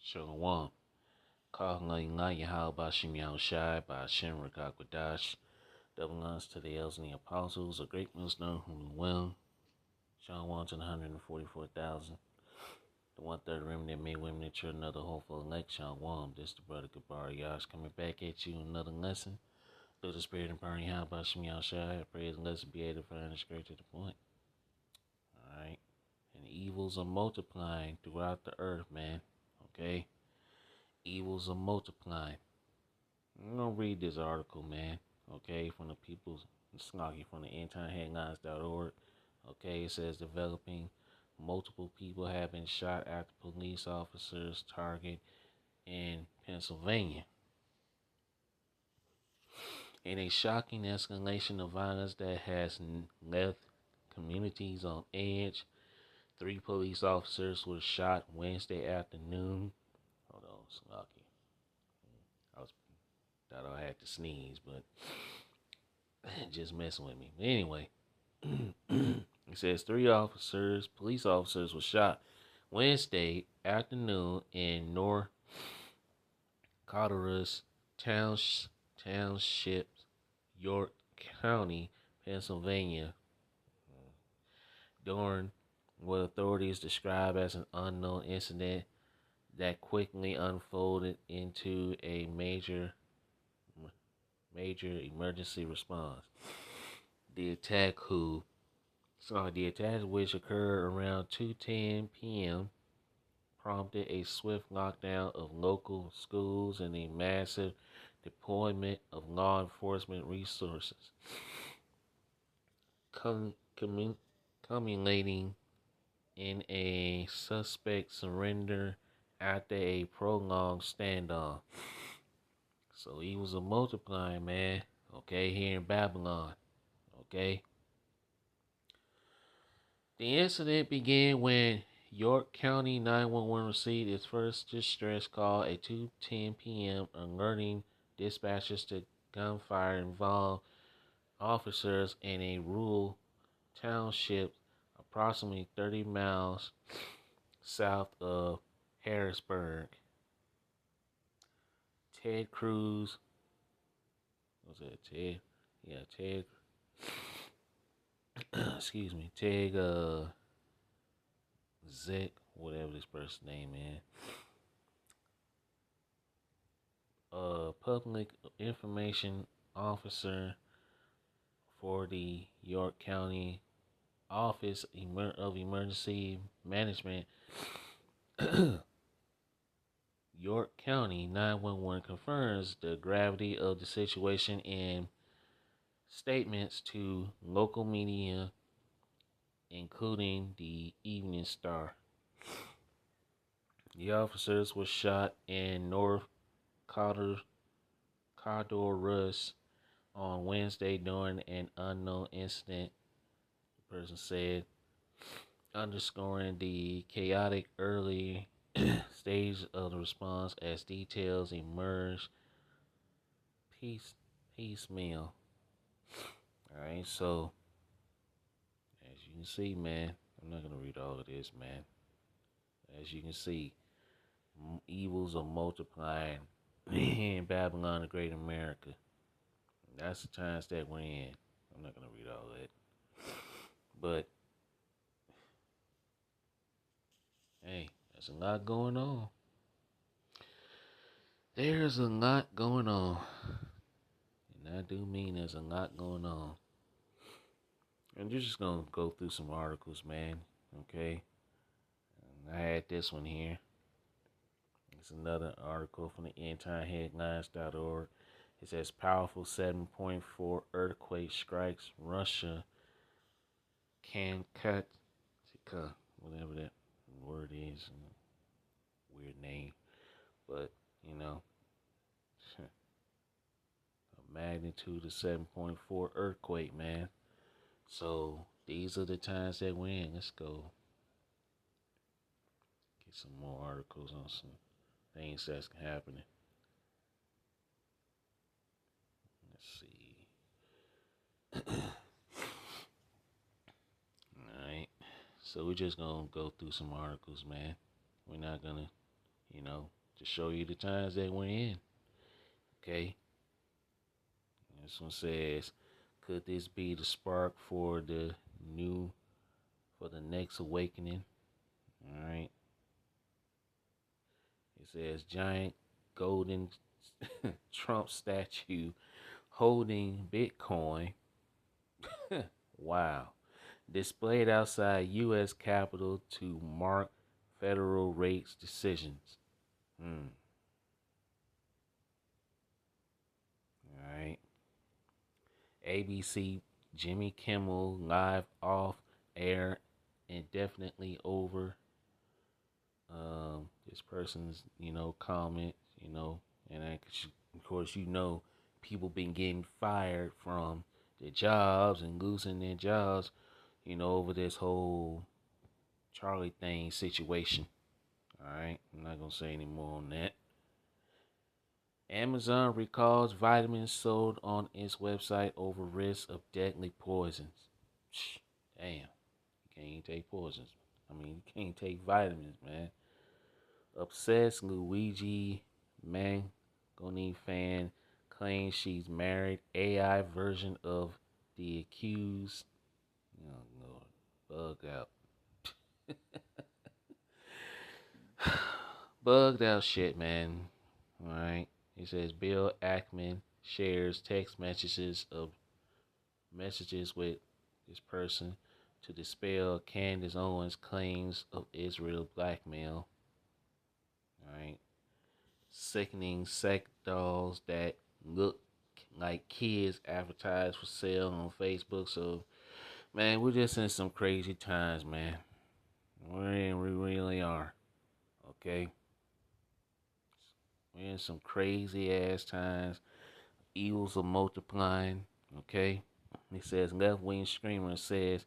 Shalom. Kahla Yahal Shim Shai by Shem Rakakwadash. Double honors to the elders and the apostles, a great wisdom whom we will. Shalom to the 144,000. The 1/3 remnant men, women, and children of the hopeful elect. Shalom. This is the brother Gabar Yash coming back at you another lesson. Through the spirit and burning Yahal Shim Shai. I pray the lesson be able to find it straight to the point. Alright. And evils are multiplying throughout the earth, man. Okay? Evils are multiplying. I'm gonna read this article, man. Okay, from the People's Snarky from the EndTimeHeadlines.org. Okay, it says developing multiple people have been shot after police officers target in Pennsylvania. In a shocking escalation of violence that has left communities on edge, 3 police officers were shot Wednesday afternoon. Hold on, Snarky. Thought I had to sneeze, but just messing with me. Anyway, it says 3 police officers, were shot Wednesday afternoon in North Carter's Township, York County, Pennsylvania, during what authorities describe as an unknown incident that quickly unfolded into a major emergency response. The attack, which occurred around 2:10 p.m., prompted a swift lockdown of local schools and a massive deployment of law enforcement resources, culminating in a suspect surrender after a prolonged standoff. So he was a multiplying, man. Okay, here in Babylon. Okay. The incident began when York County 911 received its first distress call at 2:10 p.m., alerting dispatchers to gunfire involved officers in a rural township approximately 30 miles south of Harrisburg. Ted Cruz, was that Ted? Yeah, Ted. Excuse me, Ted Zick, whatever this person's name is. Public information officer for the York County Office of Emergency Management. York County 911 confirms the gravity of the situation in statements to local media, including the Evening Star. The officers were shot in North Carter's on Wednesday during an unknown incident, the person said, underscoring the chaotic early stage of the response as details emerge piecemeal. Alright, so as you can see, man, I'm not going to read all of this, man. As you can see, evils are multiplying in Babylon, the Great America. That's the times that we're in. I'm not going to read all that. But, hey, there's a lot going on. There's a lot going on. And I do mean there's a lot going on. And you're just going to go through some articles, man. Okay? And I had this one here. It's another article from the EndTimeHeadlines.org. It says powerful 7.4 earthquake strikes Russia. Kamchatka, whatever that word is. Weird name. But, you know, a magnitude of 7.4 earthquake, man. So these are the times that we're in. Let's go get some more articles on some things that's happening. Let's see. Alright. So we're just gonna go through some articles, man. We're not gonna to show you the times that we're in. Okay. This one says, could this be the spark new, for the next awakening? All right. It says, giant golden Trump statue holding Bitcoin. Wow. Displayed outside U.S. Capitol to mark federal rates decisions. Hmm. All right. ABC Jimmy Kimmel live off air indefinitely over this person's, comment, and of course, people been getting fired from their jobs and losing their jobs, over this whole Charlie thing situation. All right, I'm not gonna say any more on that. Amazon recalls vitamins sold on its website over risk of deadly poisons. Damn, you can't take poisons. You can't take vitamins, man. Obsessed Luigi Mangoni fan claims she's married AI version of the accused. Oh Lord, bugged out. Bugged out shit, man. Alright. It says Bill Ackman shares text messages with this person to dispel Candace Owens' claims of Israel blackmail. Alright. Sickening sex dolls that look like kids advertised for sale on Facebook. So, man, we're just in some crazy times, man. We really are. Okay? We're in some crazy ass times. Evils are multiplying. Okay? He says left wing screamer says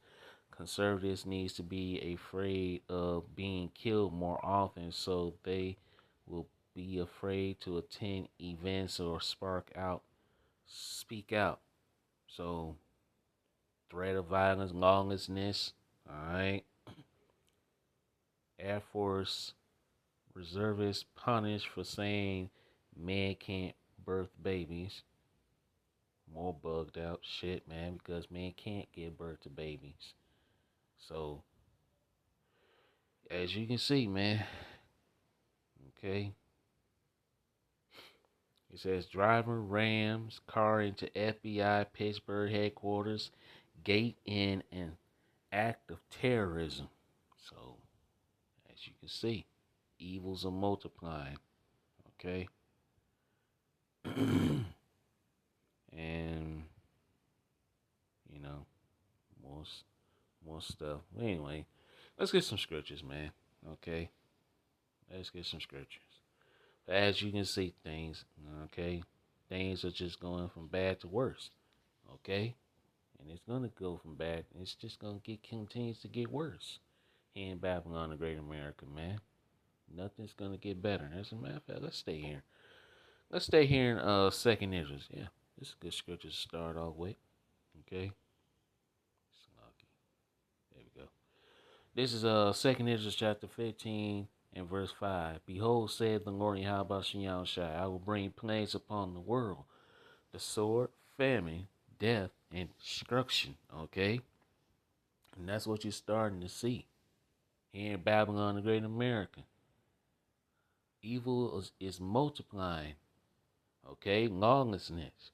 conservatives needs to be afraid of being killed more often so they will be afraid to attend events or speak out. So threat of violence, lawlessness. All right. Air Force reservists punished for saying men can't birth babies. More bugged out shit, man, because men can't give birth to babies. So, as you can see, man, okay, it says driver rams car into FBI Pittsburgh headquarters, gate in an act of terrorism. So, as you can see, evils are multiplying. Okay, and you know more more stuff. Anyway, let's get some scriptures, man. Okay, let's get some scriptures. As you can see, okay, things are just going from bad to worse. Okay, and it's gonna go from bad. It's just gonna continues to get worse. Here in Babylon, the Great America, man. Nothing's gonna get better. As a matter of fact, let's stay here. Let's stay here in Second Israel. Yeah, this is a good scripture to start off with. Okay, there we go. This is Second Israel chapter 15 and verse 5. Behold, said the Lord Yahweh Shem Shai, I will bring plagues upon the world, the sword, famine, death, and destruction. Okay, and that's what you're starting to see here in Babylon, the Great America. Evil is multiplying. Okay, lawlessness.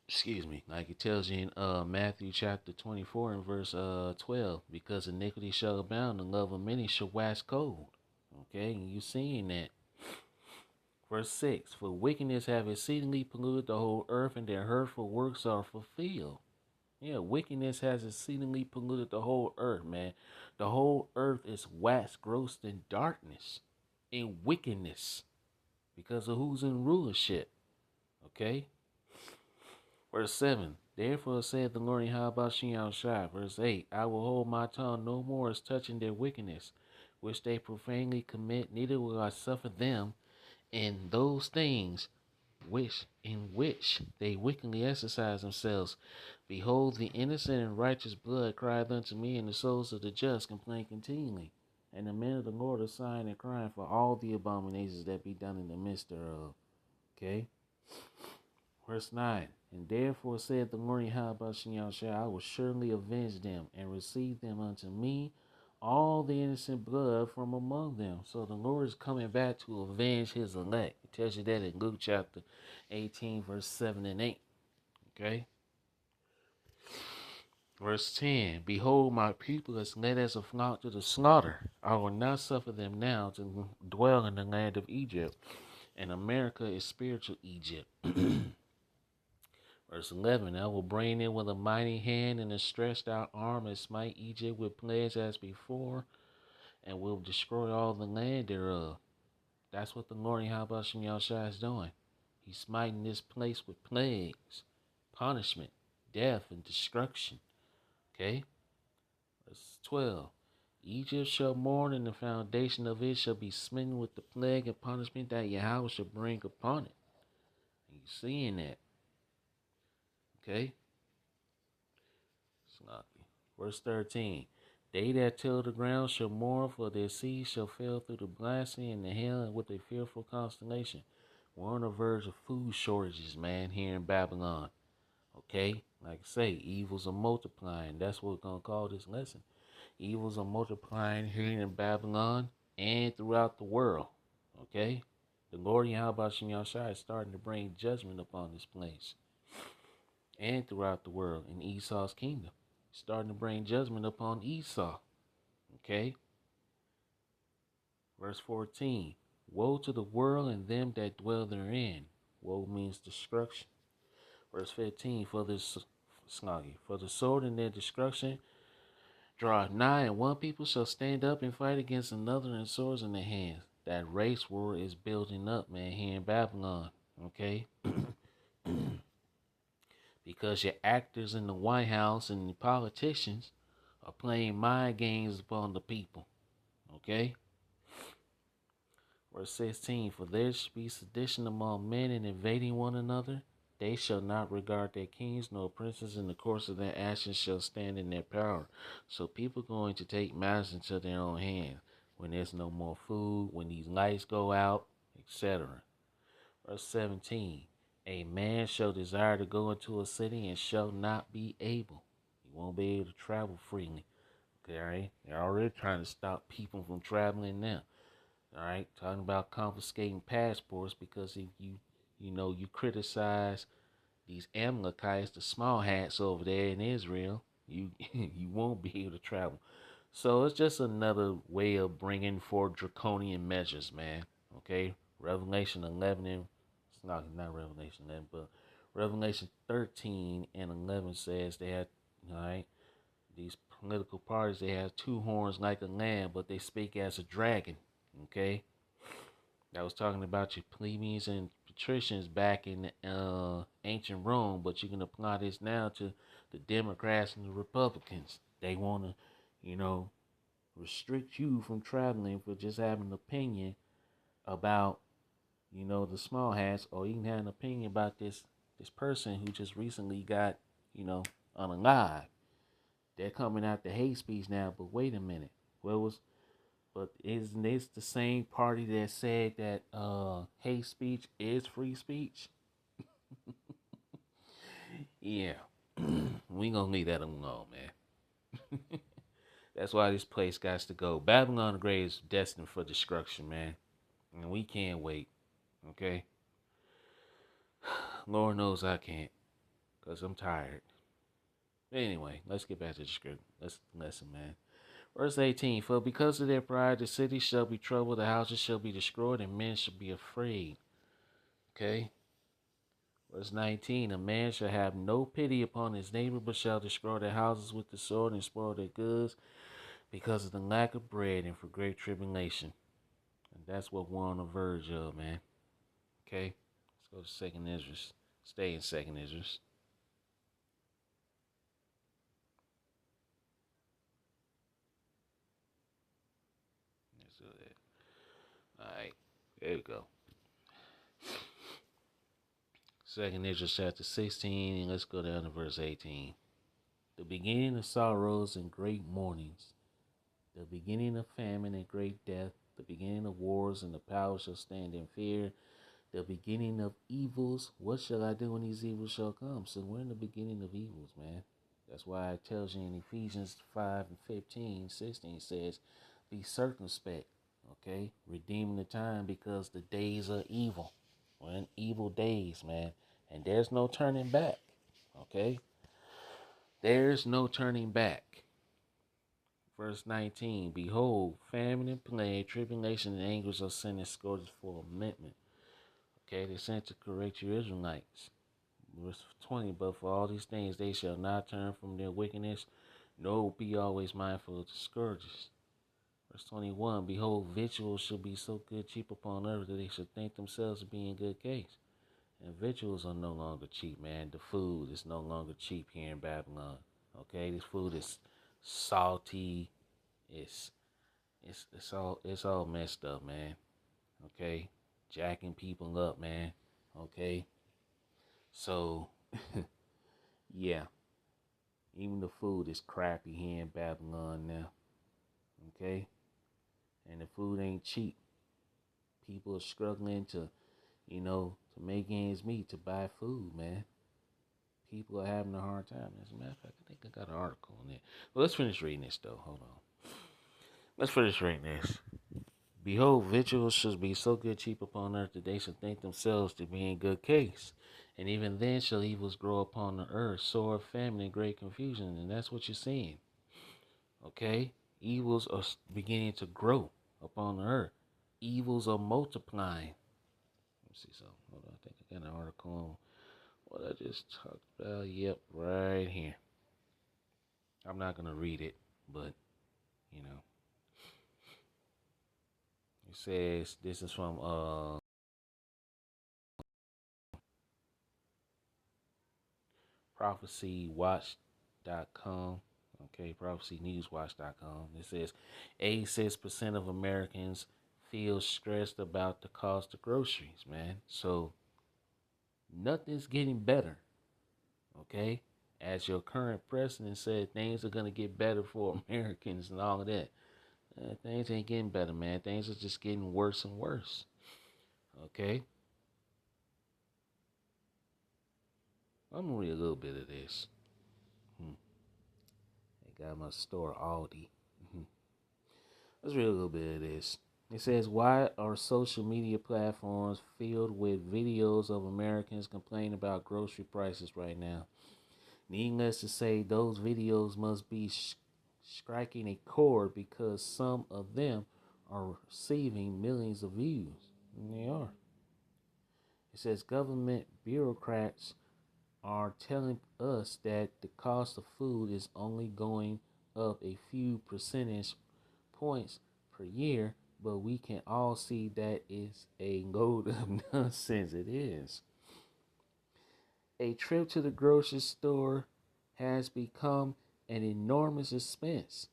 Excuse me, like it tells you in Matthew chapter 24 and verse 12, because iniquity shall abound, the love of many shall wax cold. Okay, and you're seeing that. Verse 6, for wickedness have exceedingly polluted the whole earth, and their hurtful works are fulfilled. Yeah, wickedness has exceedingly polluted the whole earth, man. The whole earth is waxed gross in darkness, in wickedness, because of who's in rulership. Okay? Verse 7, therefore said the Lord Yahweh Shem Shai. Verse 8, I will hold my tongue no more as touching their wickedness, which they profanely commit, neither will I suffer them in those things in which they wickedly exercise themselves. Behold, the innocent and righteous blood crieth unto me, and the souls of the just complain continually. And the men of the Lord are sighing and crying for all the abominations that be done in the midst thereof. Okay? Verse 9. And therefore said the Lord Yahweh Shai, I will surely avenge them and receive them unto me, all the innocent blood from among them. So the Lord is coming back to avenge his elect. It tells you that in Luke chapter 18, verse 7 and 8. Okay? Verse 10. Behold, my people is led as a flock to the slaughter. I will not suffer them now to dwell in the land of Egypt. And America is spiritual Egypt. Verse 11, I will bring in with a mighty hand and a stretched out arm and smite Egypt with plagues as before, and will destroy all the land thereof. That's what the Lord Yahweh Shai is doing. He's smiting this place with plagues, punishment, death, and destruction. Okay? Verse 12, Egypt shall mourn, and the foundation of it shall be smitten with the plague and punishment that Yahweh shall bring upon it. Are you seeing that? Okay? Verse 13. They that till the ground shall mourn, for their seed shall fail through the blasting and the hail and with a fearful constellation. We're on the verge of food shortages, man, here in Babylon. Okay? Like I say, evils are multiplying. That's what we're going to call this lesson. Evils are multiplying here in Babylon and throughout the world. Okay? The Lord Yahweh Shai is starting to bring judgment upon this place and throughout the world in Esau's kingdom. Starting to bring judgment upon Esau. Okay? Verse 14. Woe to the world and them that dwell therein. Woe means destruction. Verse 15. For the sword and their destruction draw nigh, and one people shall stand up and fight against another, and swords in their hands. That race war is building up, man, here in Babylon. Okay? Because your actors in the White House and the politicians are playing mind games upon the people. Okay? Verse 16, for there shall be sedition among men and invading one another. They shall not regard their kings nor princes, in the course of their actions shall stand in their power. So people are going to take matters into their own hands when there's no more food, when these lights go out, etc. Verse 17, a man shall desire to go into a city and shall not be able. He won't be able to travel freely. Okay, all right? They're already trying to stop people from traveling now. All right, talking about confiscating passports because if you criticize these Amalekites, the small hats over there in Israel, you you won't be able to travel. So it's just another way of bringing forth draconian measures, man. Okay, Revelation 11 and it's not Revelation 11, but Revelation 13 and 11 says they had, all right, these political parties, they have two horns like a lamb, but they speak as a dragon. Okay, I was talking about your plebeians and patricians back in ancient Rome, but you can apply this now to the Democrats and the Republicans. They want to, restrict you from traveling for just having an opinion about, the small hats, or even have an opinion about this person who just recently got, unalive. They're coming out the hate speech now, but wait a minute. But isn't this the same party that said that hate speech is free speech? Yeah. We gonna leave that alone, man. That's why this place got to go. Babylon the Great is destined for destruction, man. And we can't wait. Okay? Lord knows I can't. Because I'm tired. But anyway, let's get back to the script. Let's lesson, man. Verse 18, for because of their pride, the city shall be troubled, the houses shall be destroyed, and men shall be afraid. Okay? Verse 19, a man shall have no pity upon his neighbor, but shall destroy their houses with the sword and spoil their goods because of the lack of bread and for great tribulation. And that's what we're on the verge of, man. Okay? Let's go to 2nd Ezra. Stay in 2nd Ezra. Let's do that. Alright, there we go. 2nd Ezra chapter 16, and let's go down to verse 18. The beginning of sorrows and great mournings, The beginning of famine and great death, the beginning of wars, and the power shall stand in fear. The beginning of evils. What shall I do when these evils shall come? So we're in the beginning of evils, man. That's why it tells you in Ephesians 5 and 15, 16 says, be circumspect, okay? Redeeming the time because the days are evil. We're in evil days, man. And there's no turning back, okay? There's no turning back. Verse 19, behold, famine and plague, tribulation and anguish of sin and scourges for amendment. Okay, they sent to correct you Israelites. Verse 20, but for all these things they shall not turn from their wickedness, nor be always mindful of the scourges. Verse 21, behold, victuals shall be so good cheap upon earth that they shall think themselves to be in good case. And victuals are no longer cheap, man. The food is no longer cheap here in Babylon. Okay, this food is salty. It's it's all messed up, man. Okay, jacking people up, man. Okay, so yeah, even the food is crappy here in Babylon now. Okay, and the food ain't cheap. People are struggling to make ends meet to buy food, man. People are having a hard time. As a matter of fact, I think I got an article on it. Well, let's finish reading this though. Hold on. Let's finish reading this. Behold, victuals shall be so good cheap upon earth that they shall think themselves to be in good case. And even then shall evils grow upon the earth, sore famine and great confusion. And that's what you're seeing. Okay? Evils are beginning to grow upon the earth. Evils are multiplying. Let me see something. Hold on. I think I got an article on what I just talked about. Yep, right here. I'm not going to read it, but, you know. It says, this is from prophecywatch.com. Okay, prophecynewswatch.com. It says 86% of Americans feel stressed about the cost of groceries, man. So nothing's getting better. Okay? As your current president said, things are going to get better for Americans and all of that. Things ain't getting better, man. Things are just getting worse and worse. Okay? I'm going to read a little bit of this. I got my store Aldi. Let's read a little bit of this. It says, why are social media platforms filled with videos of Americans complaining about grocery prices right now? Needless to say, those videos must be striking a chord because some of them are receiving millions of views. And they are. It says government bureaucrats are telling us that the cost of food is only going up a few percentage points per year, but we can all see that it's a load of nonsense. It is. A trip to the grocery store has become an enormous expense,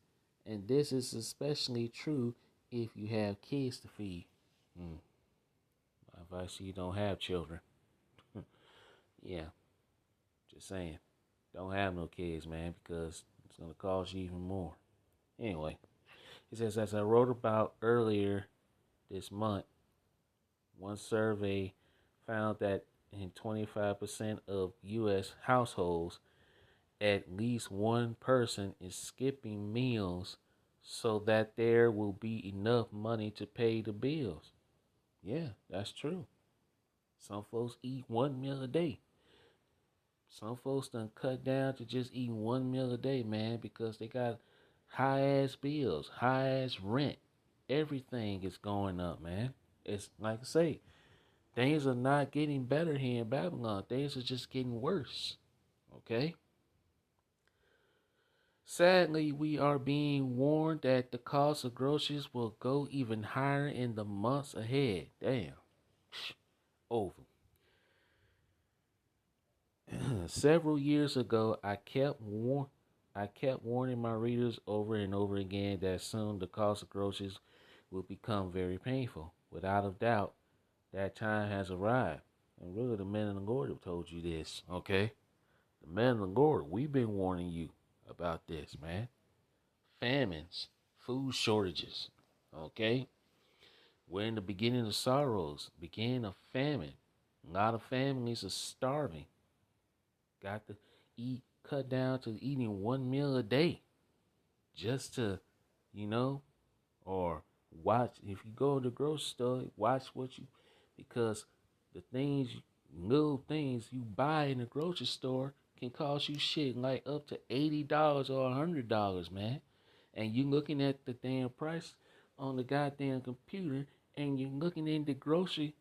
and this is especially true if you have kids to feed. My advice to you, don't have children. Yeah, just saying. Don't have no kids, man, because it's going to cost you even more. Anyway, it says, as I wrote about earlier this month, one survey found that in 25% of U.S. households, at least one person is skipping meals so that there will be enough money to pay the bills. Yeah, that's true. Some folks eat one meal a day. Some folks done cut down to just eating one meal a day, man, because they got high ass bills, high ass rent. Everything is going up, man. It's like I say, things are not getting better here in Babylon. Things are just getting worse. Okay? Sadly, we are being warned that the cost of groceries will go even higher in the months ahead. Damn. Over. Several years ago, I kept warning my readers over and over again that soon the cost of groceries will become very painful. Without a doubt, that time has arrived. And really, the men in the Lord have told you this, okay? The men in the Lord, we've been warning you about this, man. Famines. food shortages. Okay? We're in the beginning of sorrows, beginning of famine. A lot of families are starving. Got to eat, cut down to eating one meal a day just to, you know, or watch. If you go to the grocery store, watch what you, because the things, little things you buy in the grocery store can cost you shit like up to $80 or $100, man. And you looking at the damn price on the goddamn computer, and you're looking in the grocery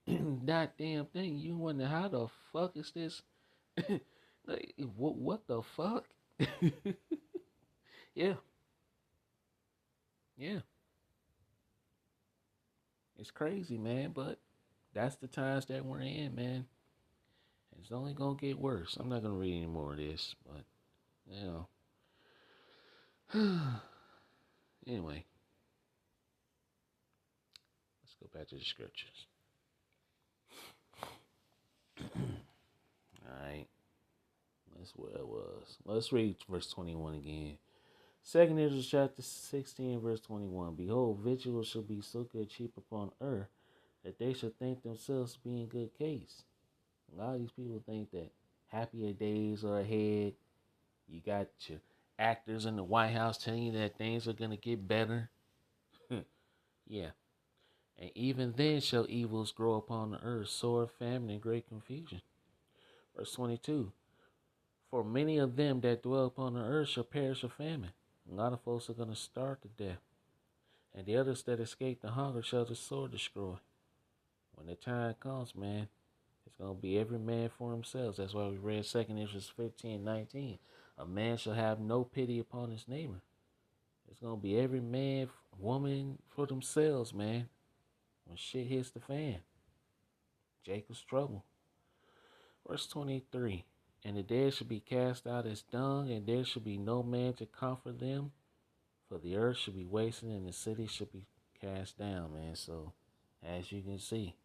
that damn thing. You wonder how the fuck is this? Like, what the fuck? Yeah, yeah, it's crazy, man. But that's the times that we're in, man. It's only gonna get worse. I'm not gonna read any more of this, but you know. Anyway, let's go back to the scriptures. All right, that's where it was. Let's read verse 21 again. Second Israel chapter 16, verse 21. Behold, victuals shall be so good cheap upon earth that they shall think themselves to be in good case. A lot of these people think that happier days are ahead. You got your actors in the White House telling you that things are going to get better. Yeah. And even then shall evils grow upon the earth, sword, famine, and great confusion. Verse 22. For many of them that dwell upon the earth shall perish of famine. A lot of folks are going to starve to death. And the others that escape the hunger shall the sword destroy. When the time comes, man, it's going to be every man for himself. That's why we read 2 Ezra 15:19. A man shall have no pity upon his neighbor. It's going to be every man, woman for themselves, man. When shit hits the fan. Jacob's trouble. Verse 23. And the dead shall be cast out as dung, and there shall be no man to comfort them. For the earth shall be wasted, and the city shall be cast down, man. So, as you can see,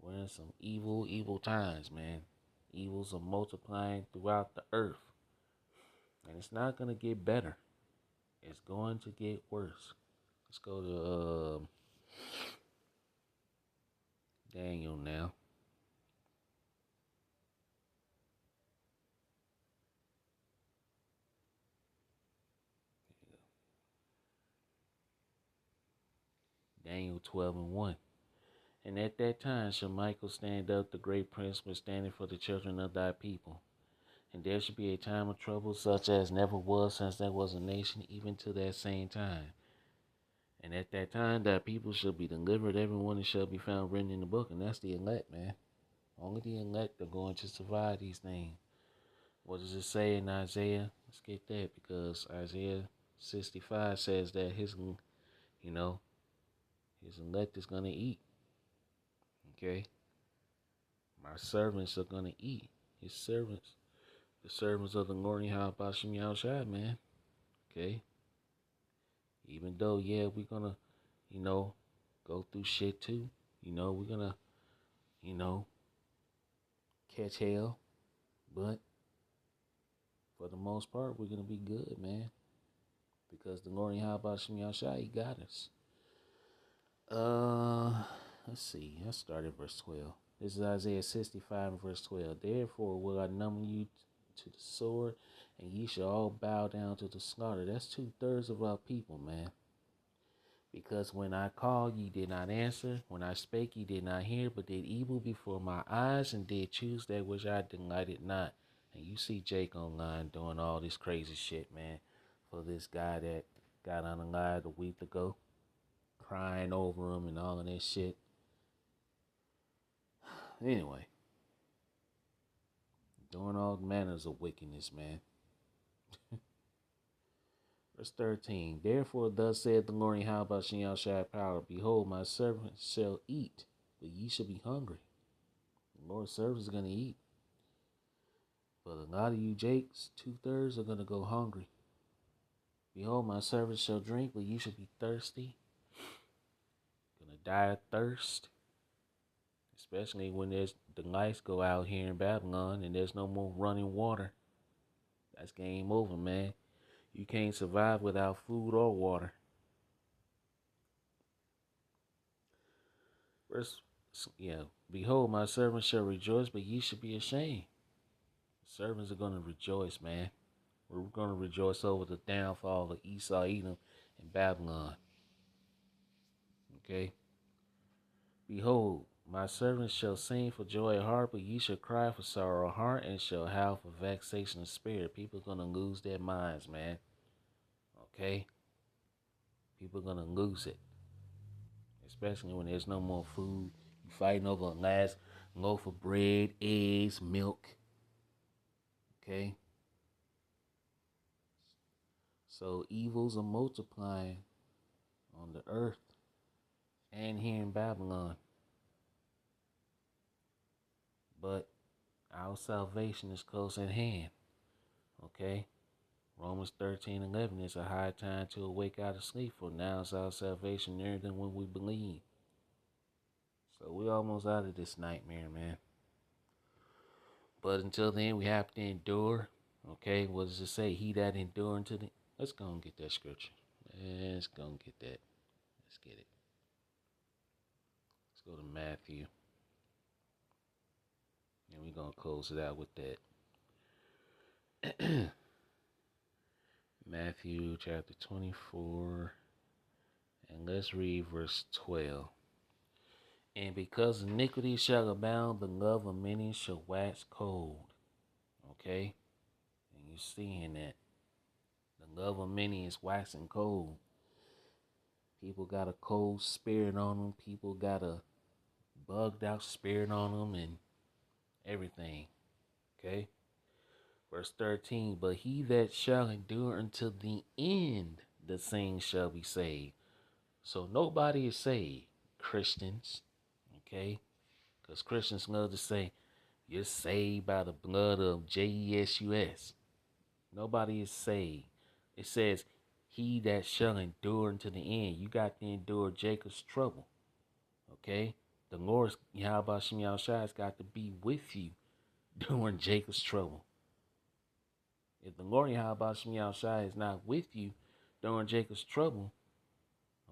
we're in some evil times, man. Evils are multiplying throughout the earth. And it's not going to get better. It's going to get worse. Let's go to Daniel now. Daniel 12:1. And at that time shall Michael stand up, the great prince, which standing for the children of thy people. And there shall be a time of trouble such as never was since there was a nation, even to that same time. And at that time thy people shall be delivered, everyone that shall be found written in the book. And that's the elect, man. Only the elect are going to survive these things. What does it say in Isaiah? Let's get that, because Isaiah 65 says that his elect is going to eat. Okay? My servants are going to eat. His servants. The servants of the Lord Bashim Yahushua, man. Okay? Even though, yeah, we're going to, go through shit too. We're going to, catch hell. But for the most part, we're going to be good, man. Because the Lord Bashim Yahushua, he got us. Let's see. Let's start at verse 12. This is Isaiah 65 and verse 12. Therefore will I number you to the sword, and ye shall all bow down to the slaughter. That's 2/3 of our people, man. Because when I called, ye did not answer. When I spake, ye did not hear, but did evil before my eyes, and did choose that which I delighted not. And you see Jake online doing all this crazy shit, man, for this guy that got unalive a week ago, crying over him and all of that shit. Anyway, doing all manners of wickedness, man. Verse 13. Therefore thus saith the Lord Yahweh Shai power, behold, my servants shall eat, but ye shall be hungry. The Lord's servants is going to eat. But a lot of you Jakes, 2/3 are going to go hungry. Behold, my servants shall drink, but ye shall be thirsty. Gonna die of thirst. Especially when there's the lights go out here in Babylon and there's no more running water. That's game over, man. You can't survive without food or water. Verse, behold, my servants shall rejoice, but ye shall be ashamed. Servants are going to rejoice, man. We're going to rejoice over the downfall of Esau, Edom, and Babylon. Okay? Behold, my servants shall sing for joy of heart, but ye shall cry for sorrow of heart, and shall howl for vexation of spirit. People are going to lose their minds, man. Okay? People are going to lose it. Especially when there's no more food. You fighting over a last loaf of bread, eggs, milk. Okay? So evils are multiplying on the earth and here in Babylon. But our salvation is close at hand. Okay? Romans 13:11 is a high time to awake out of sleep, for now is our salvation nearer than when we believe. So we're almost out of this nightmare, man. But until then, we have to endure. Okay, what does it say? He that endure unto the... Let's go and get that scripture. Let's go and get that. Let's get it. Let's go to Matthew. And we're going to close it out with that. Matthew chapter 24. And let's read verse 12. And because iniquity shall abound, the love of many shall wax cold. Okay? And you're seeing that. The love of many is waxing cold. People got a cold spirit on them. People got a bugged out spirit on them and everything. Okay? Verse 13. But he that shall endure until the end, the same shall be saved. So nobody is saved. Christians. Okay? Because Christians love to say, you're saved by the blood of Jesus. Nobody is saved. It says, he that shall endure unto the end. You got to endure Jacob's trouble. Okay? The Lord, Yahweh Shem Yahushua, has got to be with you during Jacob's trouble. If the Lord Yahweh Shem Yahushua is not with you during Jacob's trouble,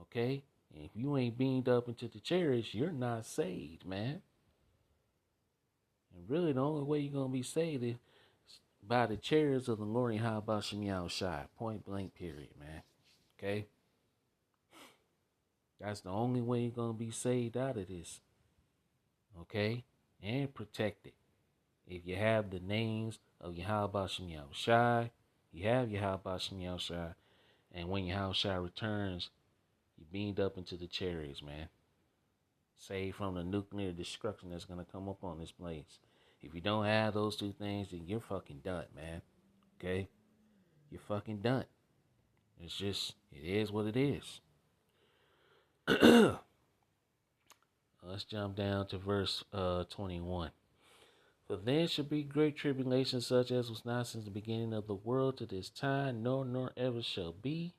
okay? And if you ain't beamed up into the chariots, you're not saved, man. And really, the only way you're going to be saved is by the chariots of the Lord Yahweh Shem Yahushua. Point blank, period, man. Okay? That's the only way you're going to be saved out of this. Okay? And protected. If you have the names of Yahweh Shem Yahushua, you have Yahweh Shem Yahushua, and when Yahushua returns, you beamed up into the chariots, man. Saved from the nuclear destruction that's going to come up on this place. If you don't have those two things, then you're fucking done, man. Okay? You're fucking done. It's just, it is what it is. Let's jump down to verse 21. For then shall be great tribulation, such as was not since the beginning of the world to this time, nor ever shall be.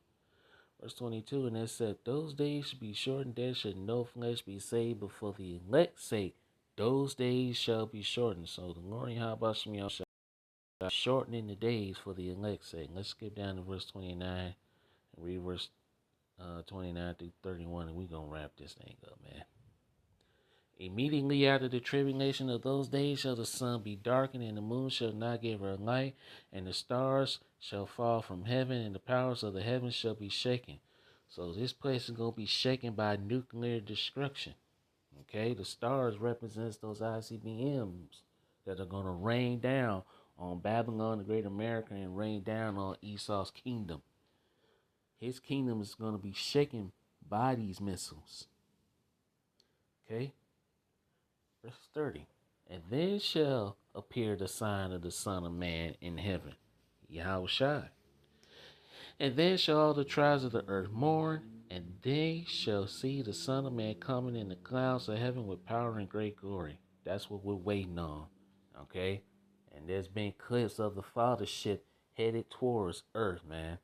Verse 22, and it said, those days shall be shortened, there shall no flesh be saved, but for the elect's sake, those days shall be shortened. So the Lord Yahweh Shem shall shortening the days for the elect's sake. Let's skip down to verse 29 and read verse 29 through 31, and we're going to wrap this thing up, man. Immediately after the tribulation of those days shall the sun be darkened, and the moon shall not give her light, and the stars shall fall from heaven, and the powers of the heavens shall be shaken. So this place is going to be shaken by nuclear destruction. Okay, the stars represents those ICBMs that are going to rain down on Babylon, the Great America, and rain down on Esau's kingdom. His kingdom is going to be shaken by these missiles. Okay? Verse 30. And then shall appear the sign of the Son of Man in heaven, Yahushua. And then shall all the tribes of the earth mourn, and they shall see the Son of Man coming in the clouds of heaven with power and great glory. That's what we're waiting on. Okay? And there's been clips of the Fathership headed towards earth, man.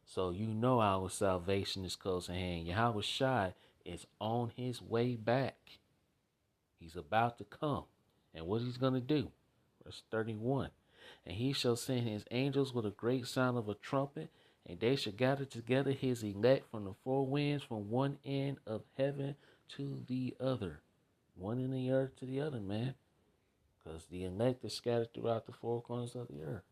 So you know our salvation is close at hand. Yahushua is on his way back. He's about to come. And what he's going to do? Verse 31. And he shall send his angels with a great sound of a trumpet, and they shall gather together his elect from the four winds, from one end of heaven to the other. one in the earth to the other, man. Because the elect is scattered throughout the four corners of the earth.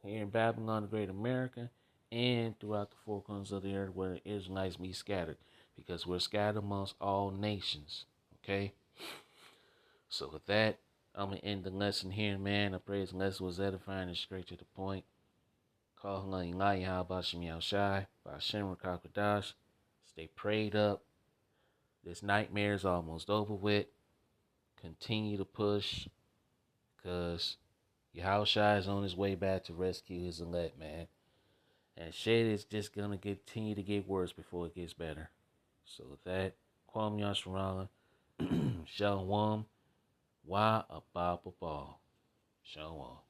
Here in Babylon, the Great America, and throughout the four corners of the earth where the Israelites be scattered. Because we're scattered amongst all nations. Okay? So with that, I'm going to end the lesson here, man. I pray this lesson was edifying and straight to the point. Call Halai how about Shemi Shai by Shem Rakakwadash. Stay prayed up. This nightmare is almost over with. Continue to push. Because Yahushua is on his way back to rescue his elect, man. And shit is just going to continue to get worse before it gets better. So with that, Kwame Yasharala, Shalom, Wa Ababa Ball. Shalom.